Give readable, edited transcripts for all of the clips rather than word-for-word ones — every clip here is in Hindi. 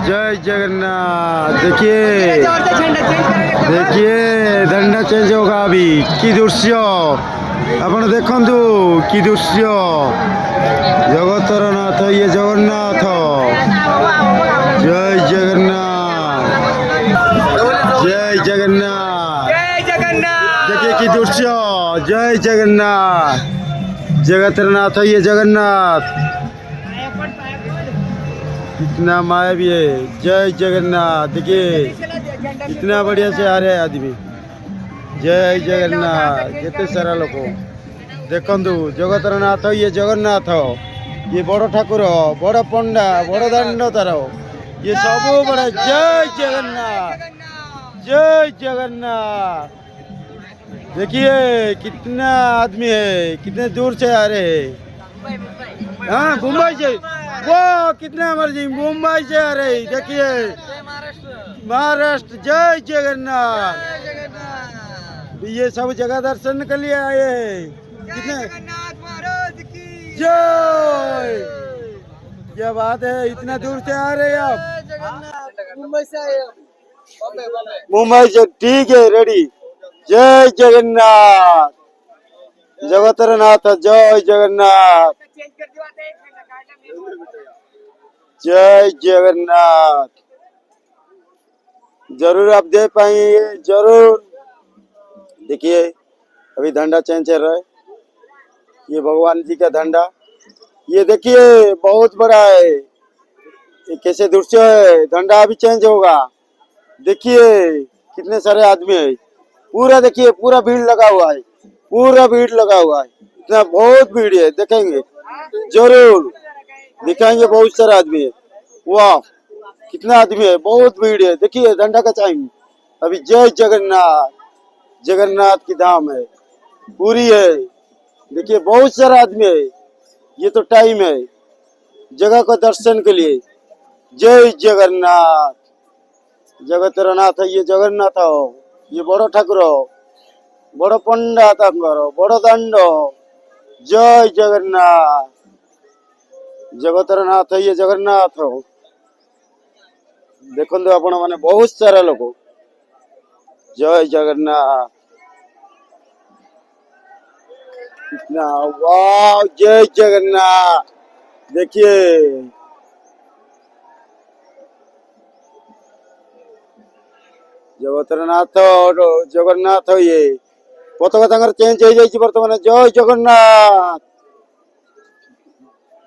जय जगन्नाथ। देखिए देखिए झंडा चेंज होगा अभी कि दृश्य आपण देखंतु कि दृश्य जगतर नाथ ये जगन्नाथ। जय जगन्नाथ जय जगन्नाथ। देखिए कि दृश्य जय जगन्नाथ जगतर नाथ ये जगन्नाथ कितना मायावी है। जय जगन्नाथ। देखिए कितना बढ़िया से आ रहे हैं आदमी। जय जगन्नाथ। केते सारा लोग देखंतु जगतर नाथ ये जगन्नाथ ये बड़ ठाकुर बड़ पंडा बड़ दांड तार ये सब बड़ा। जय जगन्नाथ जय जगन्नाथ। देखिए कितना आदमी है कितने दूर से आ रहे हैं। हाँ मुंबई से वो कितना मर्जी मुंबई से आ रही। देखिए महाराष्ट्र। जय जगन्नाथ। ये सब जगह दर्शन के लिए आए हैं। कितने जय क्या बात है इतना दूर से आ रहे हैं आप। मुंबई से आए मुंबई से ठीक है रेडी। जय जगन्नाथ जगतर नाथ जय जगन्नाथ जय जगन्नाथ। जरूर आप दे पाएंगे जरूर। देखिए अभी झंडा चेंज कर रहा है। ये भगवान जी का झंडा ये देखिए बहुत बड़ा है। ये कैसे दृश्य है। झंडा अभी चेंज होगा। देखिए कितने सारे आदमी है। पूरा देखिए पूरा भीड़ लगा हुआ है। पूरा भीड़ लगा हुआ है। इतना बहुत भीड़ है। देखेंगे जरूर दिखाएंगे बहुत सारा आदमी है। वाह कितना आदमी है बहुत भीड़ है। देखिए झंडा का टाइम अभी। जय जगन्नाथ जगन्नाथ की धाम है पूरी है। देखिए बहुत सारा आदमी है। ये तो टाइम है जगह को दर्शन के लिए। जय जगन्नाथ जगतर नाथ ये जगन्नाथ ये बड़ ठाकुर बड़ पंडा तांकर बड़ दांड। जय जगन्नाथ जगतर नाथ ये जगन्नाथ। देखो आपण माने बहुत सारा लोग। जय जगन्नाथ कितना वाह। जय जगन्नाथ। देखिए जगतर नाथ जगन्नाथ ये पताका तांकर चेंज हो जाइए बर्तमान। जय जगन्नाथ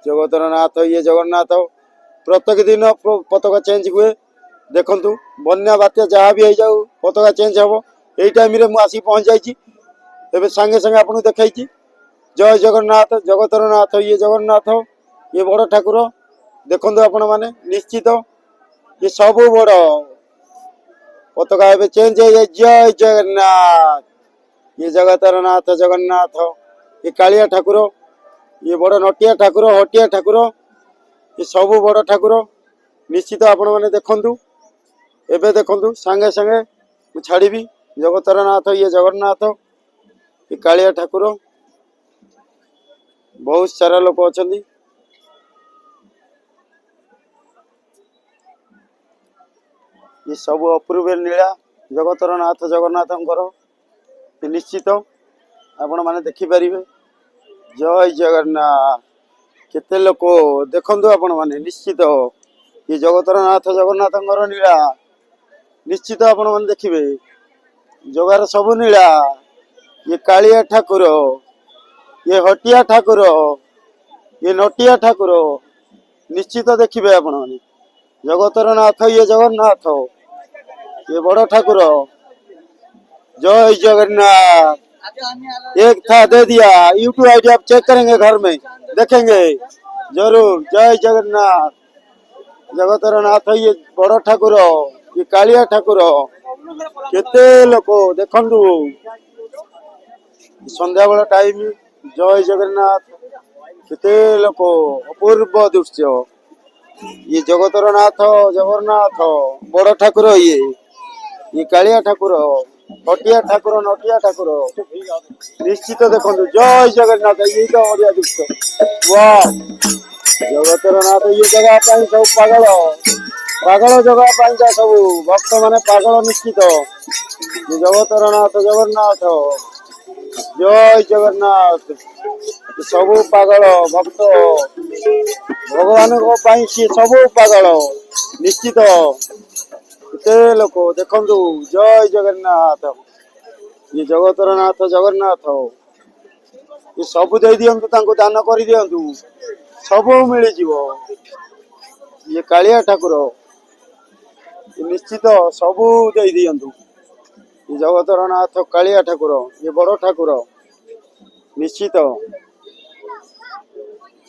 जगतर नाथ ये जगन्नाथ प्रत्येक दिन पताका चेंज हुए। देखंतु बन्या बात्या जहाँ भी जाऊ पताका चेंज हम यही टाइम रे आसी पहुंच जाइए। सांगे सांगे आपको देखाई। जय जगन्नाथ जगतर नाथ ये जगन्नाथ ये बड़ ठाकुर। देखंतु आपण माने निश्चित ये सब बड़ पताका एवं चेंज हो जाए। जय जगन्नाथ ये जगतर नाथ जगन्नाथ ये कालिया ठाकुर ये बड़ नटिया ठाकुर हटिया ठाकुर ये सब बड़ ठाकुर। निश्चित आपण माने देखंतु एबे देखंतु सांगे सांगे मु छाड़ीबी। जगतर नाथ ये जगन्नाथ ये कालिया ठाकुर बहुत सारा लोक अछंती। ये सब अपूर्व लीला जगतर नाथ जगन्नाथंकर निश्चित आपण माने देखि परिबे। जय जगन्नाथ केते लोक देखंतु आपण माने निश्चित ये जगतर नाथ जगन्नाथंकर लीला निश्चित आपण माने देखिबे। जगार सब लीला ये कालिया ठाकुर ये हटिया ठाकुर ये नटिया ठाकुर निश्चित देखिबे आपण माने। जगतर नाथ ये जगन्नाथ ये बड़ ठाकुर। जय जगन्नाथ। एक था दे दिया यूट्यूब आईडी आप चेक करेंगे घर में देखेंगे जरूर। जय जगन्नाथ जगतर नाथ ये बड़ ठाकुर ये कालिया ठाकुर केते लोक देखंतु संध्या बेला टाइम। जय जगन्नाथ केते लोक अपूर्व दृश्य। ये जगतर नाथ जगन्नाथ बड़ ठाकुर ये कालिया ठाकुर हटिया ठाकुर नटिया ठाकुर निश्चित देखो। जय जगन्नाथ ये तो बढ़िया दृश्य। वाह जगतर नाथ ये जगह सब पागल ପାଗଳ ଜଗା ପାଇଁକା ସବୁ ଭକ୍ତ ମାନେ ପାଗଳ ନିଶ୍ଚିତ। ଜଗତର ନାଥ ଜଗନ୍ନାଥ ଜୟ ଜଗନ୍ନାଥ। ସବୁ ପାଗଳ ଭକ୍ତ ଭଗବାନଙ୍କ ପାଇଁ ସିଏ ସବୁ ପାଗଳ ନିଶ୍ଚିତ। କେତେ ଲୋକ ଦେଖନ୍ତୁ ଜୟ ଜଗନ୍ନାଥ। ଇଏ ଜଗତର ନାଥ ଜଗନ୍ନାଥ ଇଏ ସବୁ ଦେଇ ଦିଅନ୍ତୁ ତାଙ୍କୁ ଦାନ କରିଦିଅନ୍ତୁ ସବୁ ମିଳିଯିବ। ଇଏ କାଳିଆ ଠାକୁର ନିଶ୍ଚିତ ସବୁ ଦେଇ ଦିଅନ୍ତୁ। ଜଗତର ନାଥ କାଳିଆ ଠାକୁର ଇଏ ବଡ ଠାକୁର ନିଶ୍ଚିତ।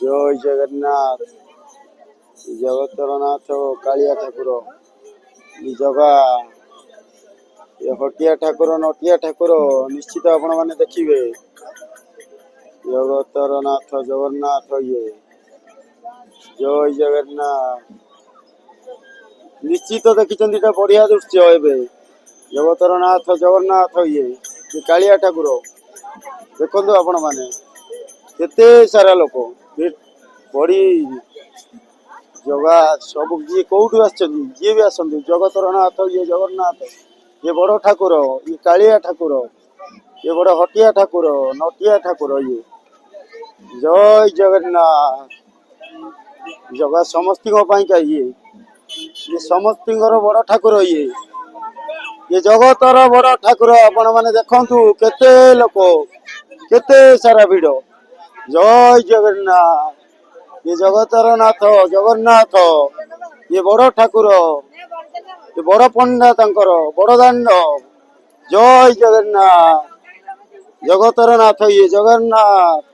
ଜୟ ଜଗନ୍ନାଥ। ଜଗତର ନାଥ କାଳିଆ ଠାକୁର ଜଗା ଏ ହଟିଆ ଠାକୁର ନଟିଆ ଠାକୁର ନିଶ୍ଚିତ ଆପଣ ମାନେ ଦେଖିବେ। ଜଗତର ନାଥ ଜଗନ୍ନାଥ ଇଏ ଜୟ ଜଗନ୍ନାଥ। ନିଶ୍ଚିତ ଦେଖିଛନ୍ତି ଏଟା ବଢିଆ ଦୃଶ୍ୟ। ଏବେ ଜଗତର ନାଥ ଜଗନ୍ନାଥ ଇଏ କାଳିଆ ଠାକୁର ଦେଖନ୍ତୁ ଆପଣ ମାନେ କେତେ ସାରା ଲୋକ ବଢି ଜଗା ସବୁ ଯିଏ କୋଉଠୁ ଆସିଛନ୍ତି ଯିଏ ବି ଆସନ୍ତୁ ଜଗତର ନାଥ ଇଏ ଜଗନ୍ନାଥ ଇଏ ବଡ ଠାକୁର ଇଏ କାଳିଆ ଠାକୁର ଇଏ ବଡ ହଟିଆ ଠାକୁର ନଟିଆ ଠାକୁର ଇଏ ଜୟ ଜଗନ୍ନାଥ। ଜଗା ସମସ୍ତଙ୍କ ପାଇଁକା ଇଏ ସମସ୍ତଙ୍କର ବଡ ଠାକୁର ଇଏ ଜଗତର ବଡ ଠାକୁର। ଆପଣ ମାନେ ଦେଖନ୍ତୁ କେତେ ଲୋକ କେତେ ସାରା ଭିଡ। ଜୟ ଜଗନ୍ନାଥ। ଇଏ ଜଗତର ନାଥ ଜଗନ୍ନାଥ ଇଏ ବଡ ଠାକୁର ଇଏ ବଡ ପଣ୍ଡା ତାଙ୍କର ବଡ ଦାଣ୍ଡ। ଜୟ ଜଗନ୍ନାଥ। ଜଗତର ନାଥ ଇଏ ଜଗନ୍ନାଥ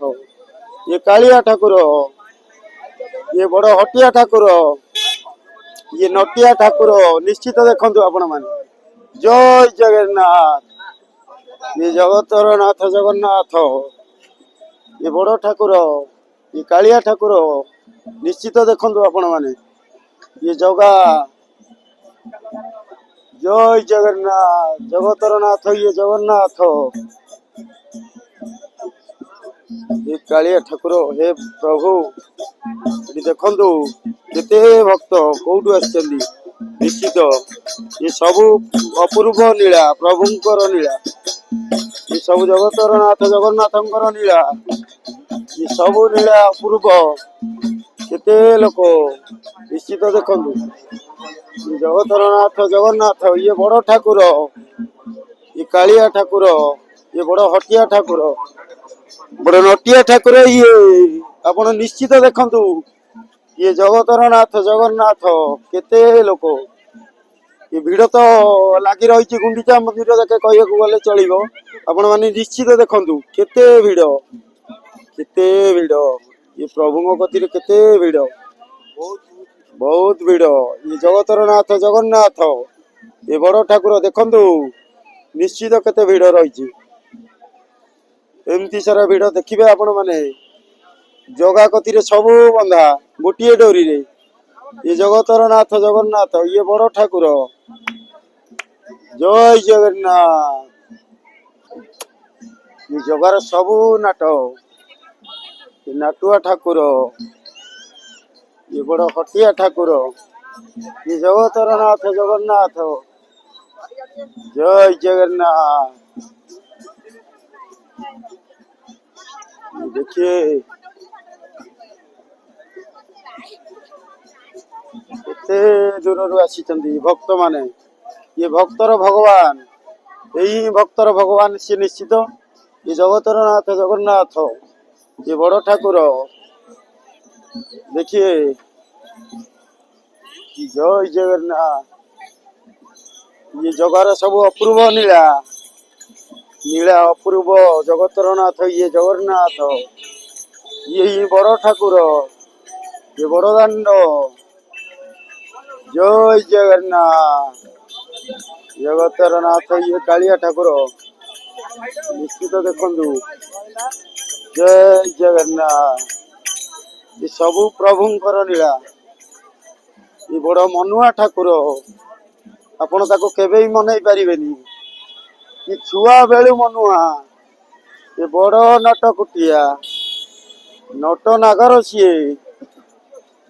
ଇଏ କାଳିଆ ଠାକୁର ଇଏ ବଡ ହଟିଆ ଠାକୁର ଇଏ ନଟିଆ ଠାକୁର ନିଶ୍ଚିତ ଦେଖନ୍ତୁ ଆପଣ ମାନେ। ଜୟ ଜଗନ୍ନାଥ। ଇଏ ଜଗତର ନାଥ ଜଗନ୍ନାଥ ଇଏ ବଡ ଠାକୁର ଇଏ କାଳିଆ ଠାକୁର ନିଶ୍ଚିତ ଦେଖନ୍ତୁ ଆପଣ ମାନେ। ଇଏ ଜଗା ଜୟ ଜଗନ୍ନାଥ। ଜଗତର ନାଥ ଇଏ ଜଗନ୍ନାଥ ये कालिया ठाकुर हे प्रभु देखु केते भक्त कौटू आछंदी निश्चित ये सबू अपूर्व लीला प्रभुंकर लीला ये सब जगतर नाथ जगन्नाथंकर लीला ये सबू लीला अपूर्व केते लोक निश्चित देखु जगतर नाथ जगन्नाथ ये बड़ ठाकुर ये कालिया ठाकुर ये बड़ हटिया ठाकुर बड़ नटिया ठाकुर ये आपण निश्चित देखु ये जगतर नाथ जगन्नाथ केते लोक ये भिड़ तो लगी रही गुंडीचा मंदिर जाके कह गले चलो आपण मैंने निश्चित देखु केते भिड़ ये प्रभु गति केते भिड़ बहुत भिड़ ये जगतर नाथ जगन्नाथ ये बड़ ठाकुर देखु निश्चित केते भिड़ रही एमती सारा भिड़ देखिए आपण मैंने जगा कति सबू बंधा गोटे डोरी रे ये जगतर नाथ जगन्नाथ ये बड़ ठाकुर जय जगन्नाथ। ये जगार सबू नाट ये नाटुआ ठाकुर ये बड़ हटिया ठाकुर ये जगतर नाथ जगन्नाथ जय जगन्नाथ। देखिए केते दूर आसी भक्त माने ये भक्तर भगवान यही भक्तर भगवान सी निश्चित ये जगतर नाथ जगन्नाथ ये बड़ ठाकुर देखिए जय जगन्नाथ। ये जगार सब अपूर्व नीला नीला अपूर्व जगतर नाथ ये जगन्नाथ ये बड़ ठाकुर ये बड़ दाण्ड जय जगन्नाथ। जगतर नाथ ये कालिया ठाकुर निश्चित देखु जय जगन्नाथ। ये सबू प्रभुंकर लीला ये बड़ मनुआ ठाकुर आपण ताको केबे भी मनई पारिबेनी ये छुआ बेलू मनुआ ये बड़ नटकुटिया नट नागर सीए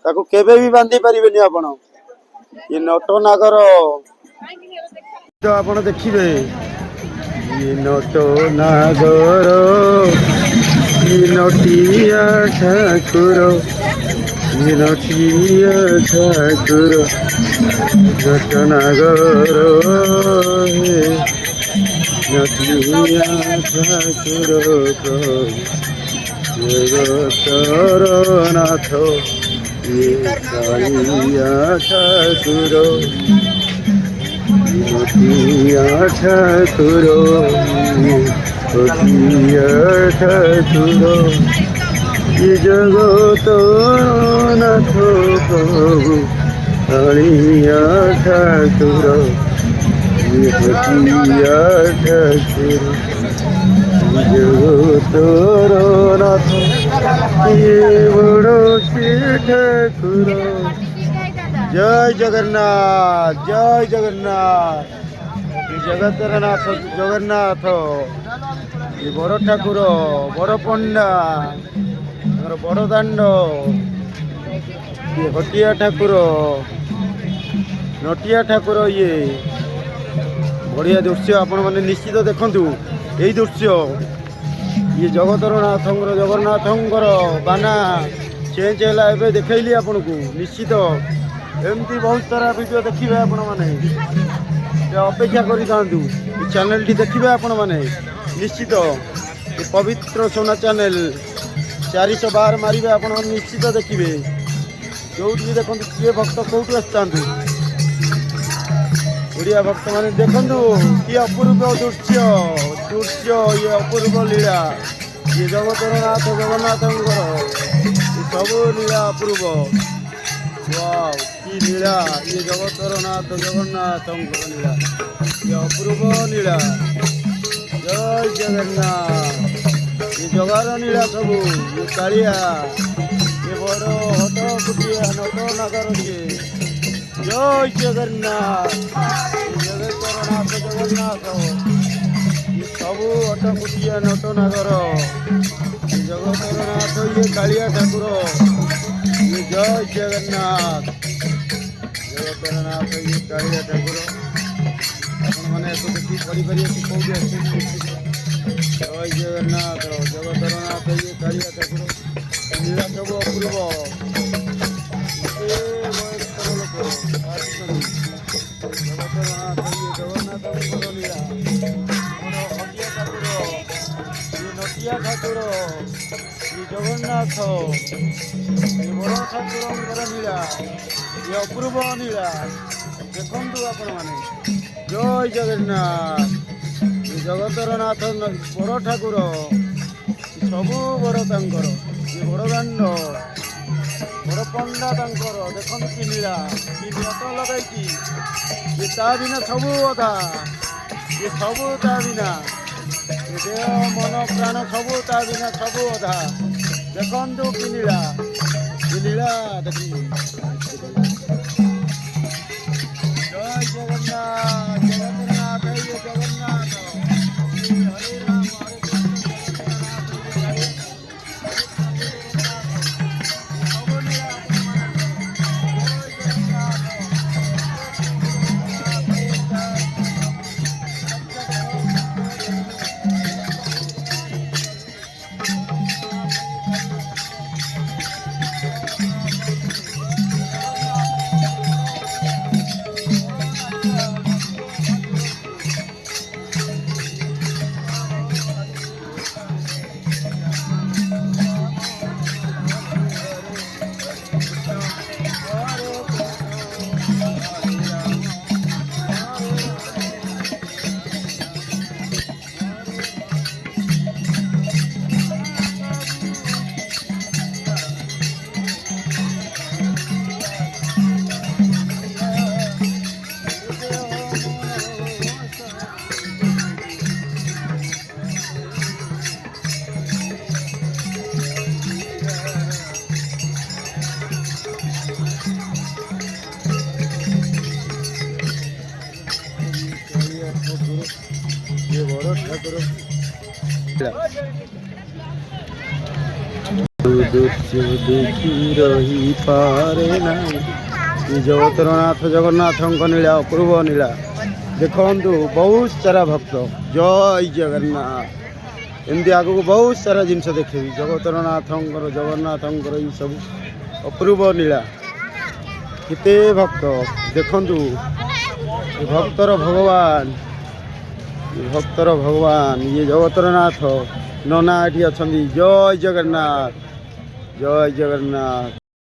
ताको केबे भी बांधी पारिबेनी आपण ये नटनागर तो आपण देखिए ये नटनागर ये नटिया ठाकुर ये नटिया ठाकुर नटनागर हे नटिया ठाकुर जगतर नाथ ये कालिया ठाकुर नटिया ठाकुर नटिया ठाकुर ये जगतर नाथ प्रभु कालिया ठाकुर ये नटिया ठाकुर जगतर नाथ ये बड़ से ठाकुर। जय जगन्नाथ जय जगन्नाथ ये जगतर नाथ जगन्नाथ ये बड़ ठाकुर बड़ पंडा बड़ दांड ये हटिया ठाकुर नटिया ठाकुर ये बढ़िया दृश्य आपण मैंने निश्चित देखु यही दृश्य ये जगतर नाथ जगन्नाथंकर बाना चेंज है देखली आपन को निश्चित एमती बहुत सारा वीडियो देखिए आपण मैंने अपेक्षा करी चैनल टी देखिए आपण मैंने निश्चित ये पवित्र सोना चैनल 412 मारे आपण निश्चित देखिए जो देखो किए भक्त कौटू आसता ओडिया भक्त मैंने देखु कि अपूर्व दृश्य दृश्य ये अपूर्व लीला ये जगतर नाथ जगन्नाथ सब लीला अपूर्व वाव की लीला ये जगतर नाथ जगन्नाथ लीला ये अपूर्व लीला जय जगन्नाथ ये जगार लीला सब ये कालिया ये बड़ हट कुटिया नट नगर जय जगन्नाथ जगतर नाथ जगन्नाथ ये सब अटकुटिया नटनागर जगतर नाथ ये कालिया ठाकुर ये जय जगन्नाथ जगतर नाथ ये कालिया ठाकुर मैंने देखी पढ़ी कौटे जय जगन्नाथ जगतर नाथ ये कालिया ठाकुर लीला सब अपूर्व नटिया ठाकुर ये जगन्नाथ ये बड़ ठाकुर लीला ये अपूर्व लीला देखु आपण मैंने जय जगन्नाथ ये जगतर नाथ बड़ ठाकुर सबू बड़ तांकर ये बड़ दांड बड़ पंडा तांकर देखु कि लीला कि नट लगे ये ता बिना सबू अधा ये सबू ता बिना ये देह मन प्राण सबू ता बिना सबू अधा देखु कि लीला देखी जय जगन्नाथ जगन्नाथ ये जगन्नाथ हरे राम हरे दृश्य देखी रही पारे ना ये जगतरनाथ जगन्नाथ नीला अपूर्व नीला देखु बहुत सारा भक्त जय जगन्नाथ एमती आगू बहुत सारा जिनस देखे जगतरनाथ जगन्नाथ ये सब अपूर्व नीला केते भक्त देखु भक्तर भगवान ये जगतरनाथ नना ये अच्छा जय जगन्नाथ जय जगन्नाथ।